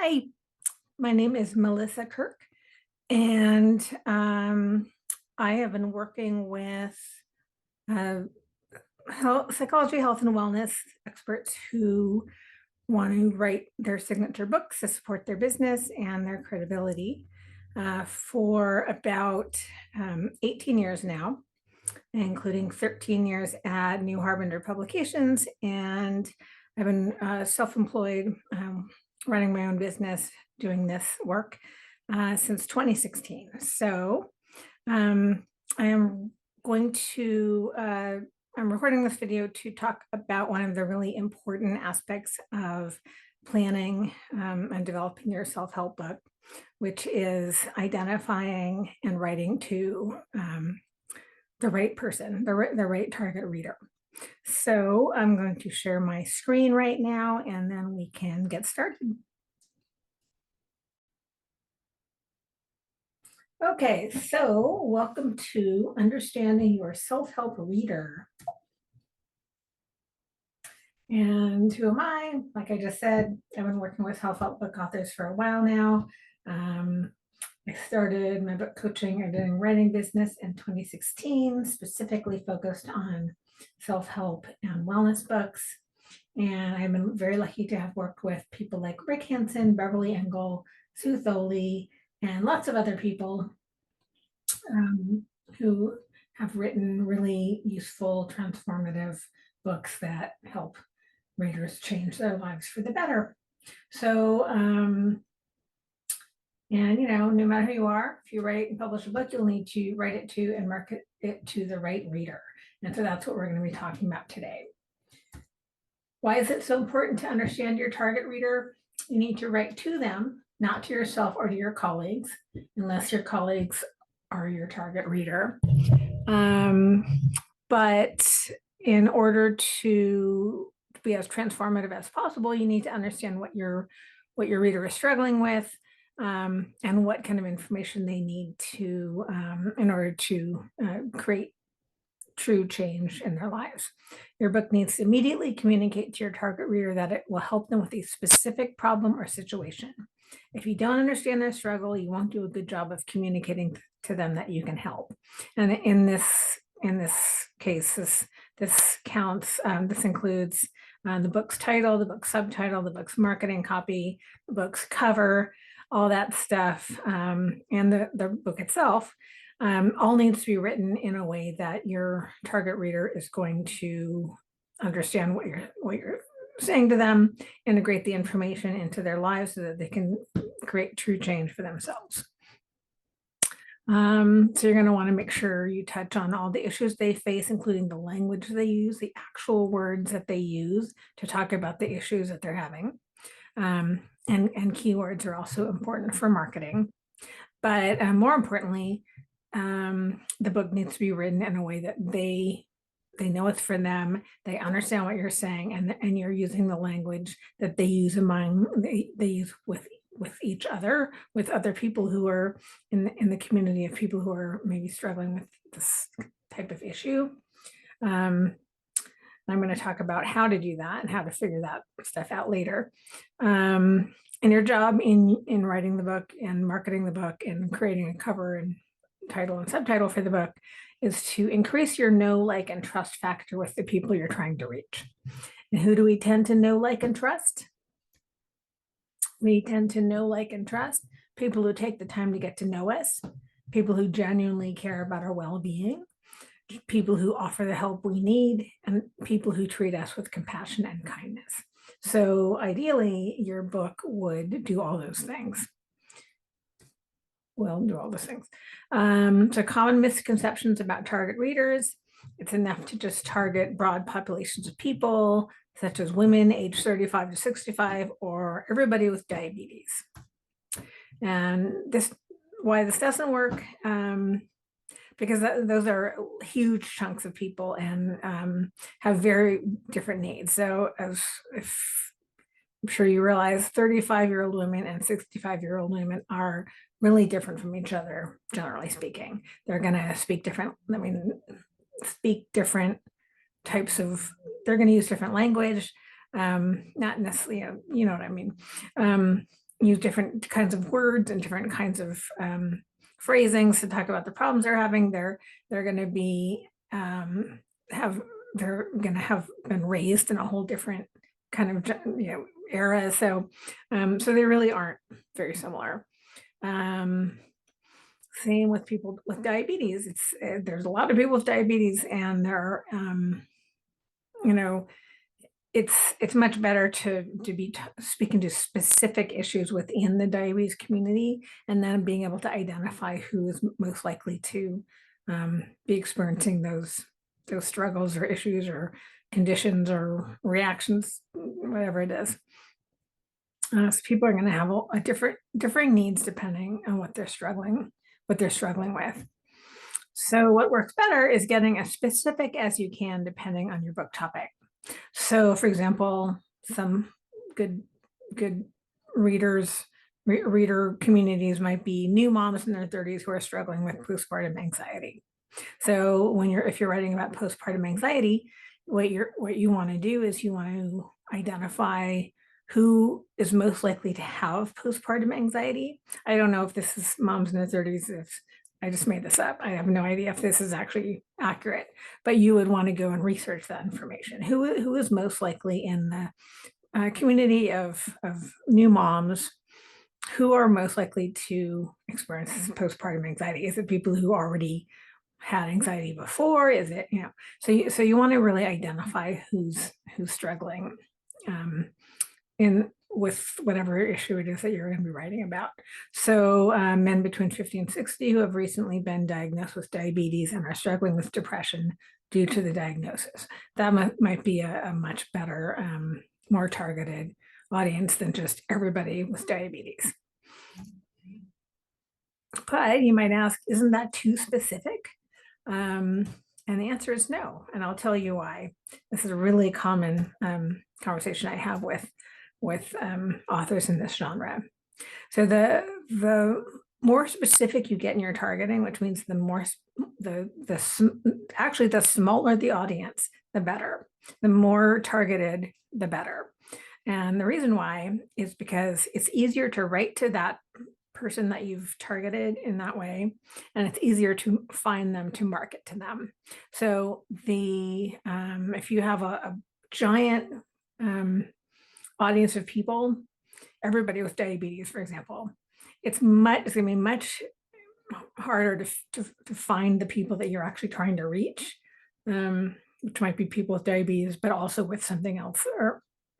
Hi, my name is Melissa Kirk, and I have been working with uh, psychology, health, and wellness experts who want to write their signature books to support their business and their credibility for about 18 years now, including 13 years at New Harbinger Publications. And I've been self-employed, running my own business, doing this work since 2016. So I am going to, I'm recording this video to talk about one of the really important aspects of planning and developing your self-help book, which is identifying and writing to the right person, the right target reader. So I'm going to share my screen right now, and then we can get started. Okay, so welcome to Understanding Your Self-Help Reader. And who am I? Like I just said, I've been working with self-help book authors for a while now. I started my book coaching and doing writing business in 2016, specifically focused on self-help and wellness books. And I've been very lucky to have worked with people like Rick Hansen, Beverly Engel, Sue Tholey, and lots of other people who have written really useful, transformative books that help readers change their lives for the better. So, and no matter who you are, if you write and publish a book, you'll need to write it to and market it to the right reader. And so that's what we're going to be talking about today. Why is it so important to understand your target reader? You need to write to them, not to yourself or to your colleagues, unless your colleagues are your target reader. But in order to be as transformative as possible, you need to understand what your reader is struggling with, and what kind of information they need to in order to create true change in their lives. Your book needs to immediately communicate to your target reader that it will help them with a specific problem or situation. If you don't understand their struggle, you won't do a good job of communicating to them that you can help. And in this case, this counts. This includes the book's title, the book's subtitle, the book's marketing copy, the book's cover, all that stuff, and the book itself. All needs to be written in a way that your target reader is going to understand what you're saying to them, integrate the information into their lives so that they can create true change for themselves. So you're going to want to make sure you touch on all the issues they face, including the language they use, the actual words that they use to talk about the issues that they're having. And keywords are also important for marketing. But more importantly, the book needs to be written in a way that they know it's for them, they understand what you're saying, and you're using the language that they use they use with each other, with other people who are in the community of people who are maybe struggling with this type of issue. I'm going to talk about how to do that and how to figure that stuff out later. And your job in writing the book and marketing the book and creating a cover and title and subtitle for the book is to increase your know, like, and trust factor with the people you're trying to reach. And who do we tend to know, like, and trust? We tend to know, like, and trust people who take the time to get to know us, people who genuinely care about our well-being, people who offer the help we need, and people who treat us with compassion and kindness. So ideally, your book would do all those things. Will do all those things. So common misconceptions about target readers. It's enough to just target broad populations of people, such as women aged 35 to 65, or everybody with diabetes. And why this doesn't work, because those are huge chunks of people and have very different needs. So if I'm sure you realize 35-year-old women and 65-year-old women are really different from each other, generally speaking. They're going to speak different, speak different types of, they're going to use different language, not necessarily, you know what I mean. use different kinds of words and different kinds of phrasings to talk about the problems they're having. They're going to be have they're going to have been raised in a whole different kind of era. So they really aren't very similar. Same with people with diabetes. There's a lot of people with diabetes, and they're you know it's much better to be speaking to specific issues within the diabetes community, and then being able to identify who is most likely to be experiencing those struggles or issues or conditions or reactions, whatever it is. So people are going to have a differing needs depending on what they're struggling with. So what works better is getting as specific as you can depending on your book topic. So, for example, some good reader communities might be new moms in their 30s who are struggling with postpartum anxiety. So if you're writing about postpartum anxiety, what you want to do is you want to identify who is most likely to have postpartum anxiety. I don't know if this is moms in their 30s, if I just made this up. I have no idea if this is actually accurate, but you would want to go and research that information. Who is most likely in the community of new moms who are most likely to experience postpartum anxiety? Is it people who already had anxiety before? Is it, so you want to really identify who's struggling with whatever issue it is that you're going to be writing about. So men between 50 and 60 who have recently been diagnosed with diabetes and are struggling with depression due to the diagnosis. That might be a much better, more targeted audience than just everybody with diabetes. But you might ask, isn't that too specific? And the answer is no, and I'll tell you why. This is a really common conversation I have with authors in this genre. So the more specific you get in your targeting, which means actually the smaller the audience, the better. The more targeted, the better. And the reason why is because it's easier to write to that person that you've targeted in that way, and it's easier to find them, to market to them. So if you have a giant audience of people, everybody with diabetes, for example, it's going to be much harder to find the people that you're actually trying to reach, which might be people with diabetes, but also with something else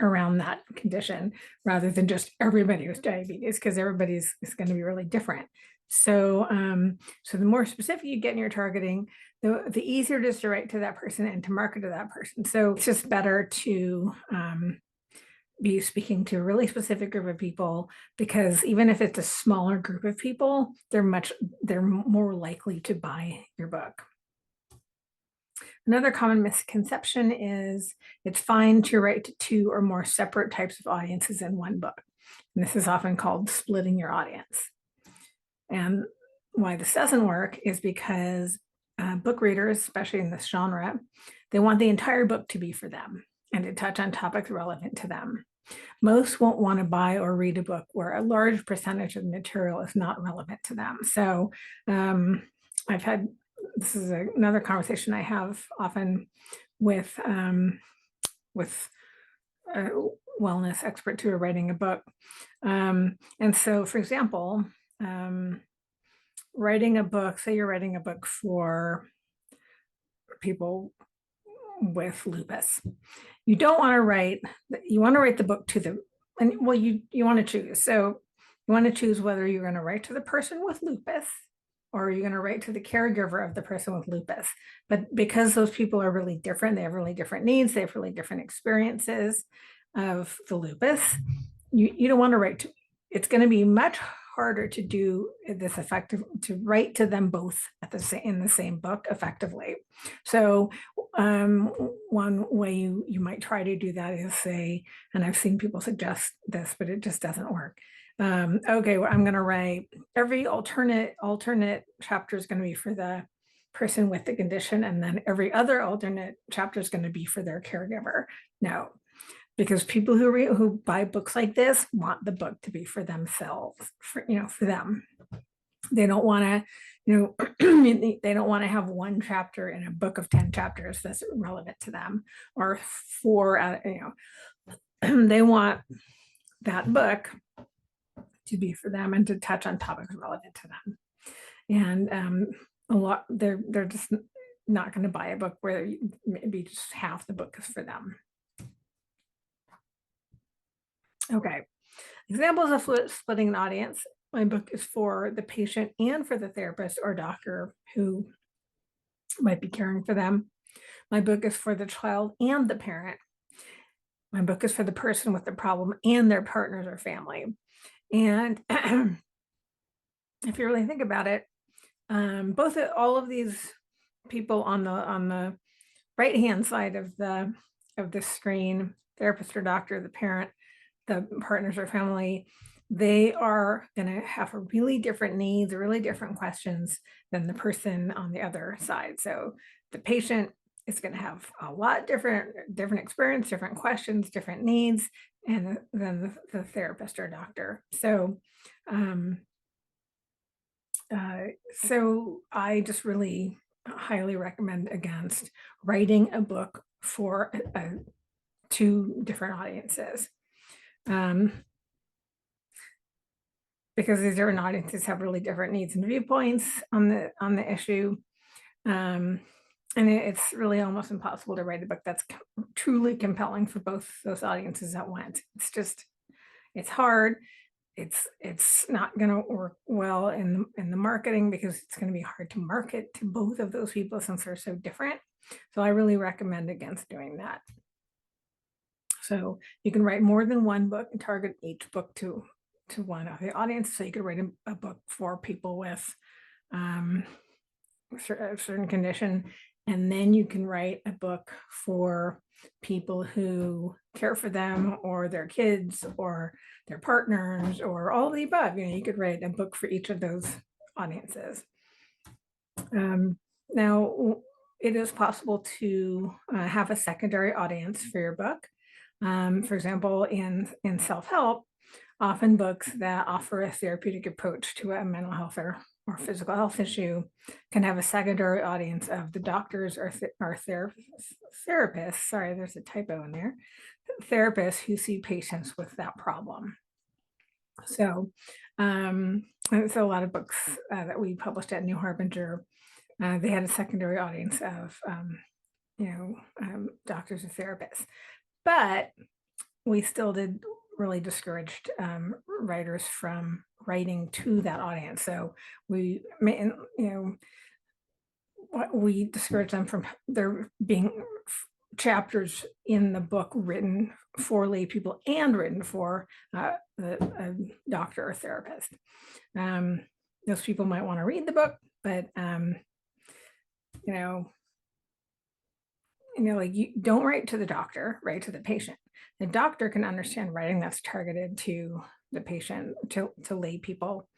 around that condition, rather than just everybody with diabetes, because everybody's is going to be really different. So the more specific you get in your targeting, the easier it is to write to that person and to market to that person. So it's just better to be speaking to a really specific group of people, because even if it's a smaller group of people, they're more likely to buy your book. Another common misconception is it's fine to write to two or more separate types of audiences in one book. And this is often called splitting your audience. And why this doesn't work is because book readers, especially in this genre, they want the entire book to be for them and to touch on topics relevant to them. Most won't want to buy or read a book where a large percentage of the material is not relevant to them. So this is another conversation I have often with wellness experts who are writing a book. And so, for example, writing a book, say you're writing a book for people with lupus. You want to write the book to them, and you want to choose. So you want to choose whether you're going to write to the person with lupus, or you're going to write to the caregiver of the person with lupus. But because those people are really different, they have really different needs, they have really different experiences of the lupus, you don't want to write to, it's going to be much harder to do this to write to them both in the same book effectively. So one way you might try to do that is say, and I've seen people suggest this, but it just doesn't work. Okay, well, I'm going to write every alternate chapter is going to be for the person with the condition, and then every other alternate chapter is going to be for their caregiver. No, because people who buy books like this want the book to be for themselves, for them. They don't want to, they don't want to have one chapter in a book of 10 chapters that's relevant to them, or four, they want that book to be for them and to touch on topics relevant to them. And a lot, they're just not going to buy a book where maybe just half the book is for them. Okay, examples of splitting an audience. My book is for the patient and for the therapist or doctor who might be caring for them. My book is for the child and the parent. My book is for the person with the problem and their partners or family. And if you really think about it, all of these people on the right hand side of the screen, therapist or doctor, the parent, the partners or family, they are going to have really different needs, really different questions than the person on the other side. So the patient is going to have a lot different experience, different questions, different needs, and than the therapist or doctor. So so I just really highly recommend against writing a book for two different audiences. Because these different audiences have really different needs and viewpoints on the issue. And it's really almost impossible to write a book that's truly compelling for both those audiences at once. It's hard. It's not going to work well in the marketing, because it's going to be hard to market to both of those people since they're so different. So I really recommend against doing that. So you can write more than one book and target each book to one of the audience. So you could write a book for people with a certain condition, and then you can write a book for people who care for them or their kids or their partners or all of the above. You could write a book for each of those audiences. Now, it is possible to have a secondary audience for your book. For example, in self-help, often books that offer a therapeutic approach to a mental health or physical health issue can have a secondary audience of the doctors or therapists. Sorry, there's a typo in there. Therapists who see patients with that problem. So, so a lot of books that we published at New Harbinger, they had a secondary audience of, doctors and therapists. But we still did really discouraged writers from writing to that audience. So we discourage them from there being chapters in the book written for lay people and written for a doctor or therapist. Those people might want to read the book, but like, you don't write to the doctor, write to the patient. The doctor can understand writing that's targeted to the patient, to lay people,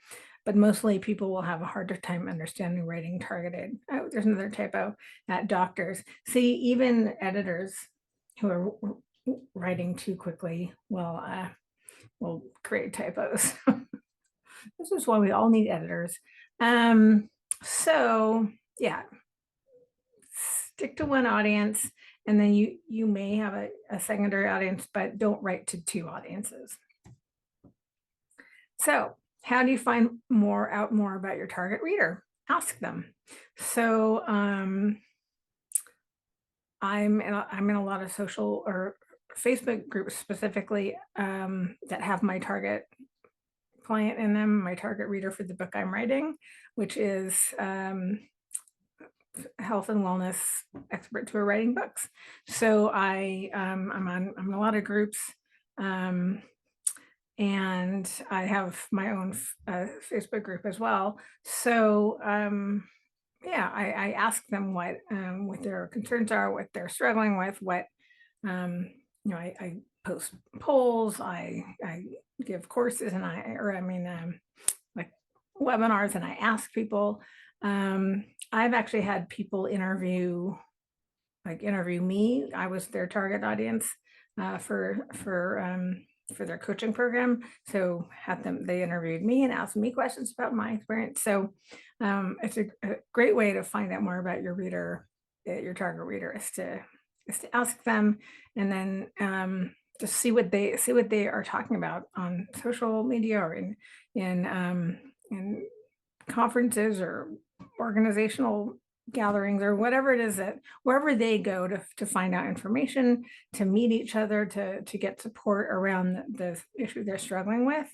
but most lay people will have a harder time understanding writing targeted. Oh, there's another typo at doctors. See, even editors who are writing too quickly will create typos. This is why we all need editors. So yeah, stick to one audience, and then you may have a secondary audience, but don't write to two audiences. So how do you find out more about your target reader? Ask them. So I'm in a lot of social or Facebook groups specifically that have my target client in them, my target reader for the book I'm writing, which is health and wellness experts who are writing books. So I'm in a lot of groups, and I have my own Facebook group as well. So yeah, I ask them what their concerns are, what they're struggling with, what I post polls, I give courses, and like webinars, and I ask people. I've actually had people interview me. I was their target audience. for their coaching program. So they interviewed me and asked me questions about my experience. So it's a great way to find out more about your reader, your target reader, is to ask them, and then just see what they are talking about on social media or in conferences or organizational gatherings or whatever it is, that wherever they go to find out information, to meet each other, to get support around the issue they're struggling with,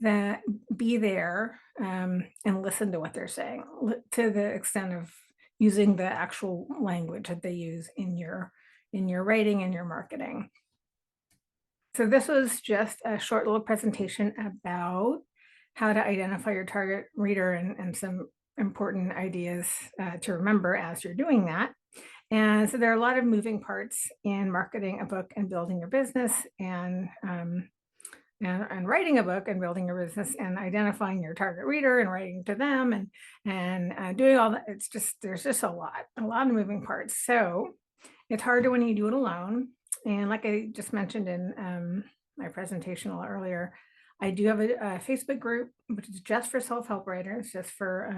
that be there, and listen to what they're saying, to the extent of using the actual language that they use in your writing and your marketing. So this was just a short little presentation about how to identify your target reader, and some important ideas to remember as you're doing that. And so there are a lot of moving parts in marketing a book and building your business, and writing a book and building your business, and identifying your target reader and writing to them, and doing all that. There's just a lot of moving parts. So it's harder when you do it alone. And like I just mentioned in my presentation a little earlier, I do have a Facebook group, which is just for self-help writers, just for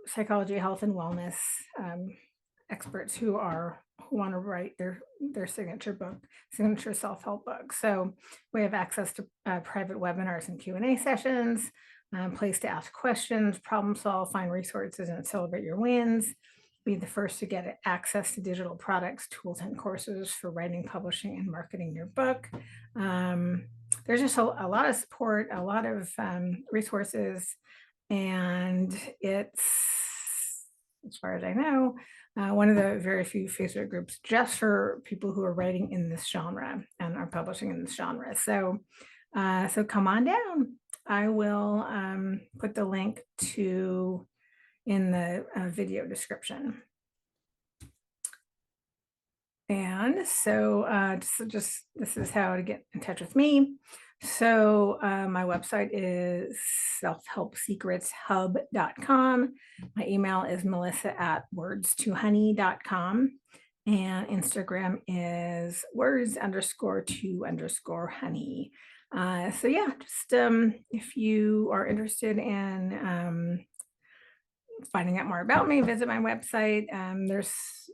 psychology, health, and wellness experts who want to write their signature self-help book. So we have access to private webinars and Q&A sessions, place to ask questions, problem solve, find resources, and celebrate your wins. Be the first to get access to digital products, tools, and courses for writing, publishing, and marketing your book. There's just a lot of support, a lot of resources, and it's, as far as I know, one of the very few Facebook groups just for people who are writing in this genre and are publishing in this genre. So come on down. I will put the link in the video description. And so this is how to get in touch with me. So my website is selfhelpsecretshub.com. My email is melissa@words2honey.com. And Instagram is words_to_honey. So yeah, just if you are interested in finding out more about me, visit my website.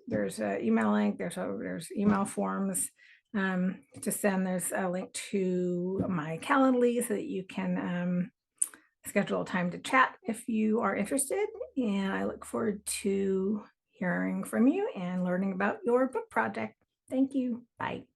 There's an email link. There's email forms to send. There's a link to my Calendly so that you can schedule a time to chat if you are interested. And I look forward to hearing from you and learning about your book project. Thank you. Bye.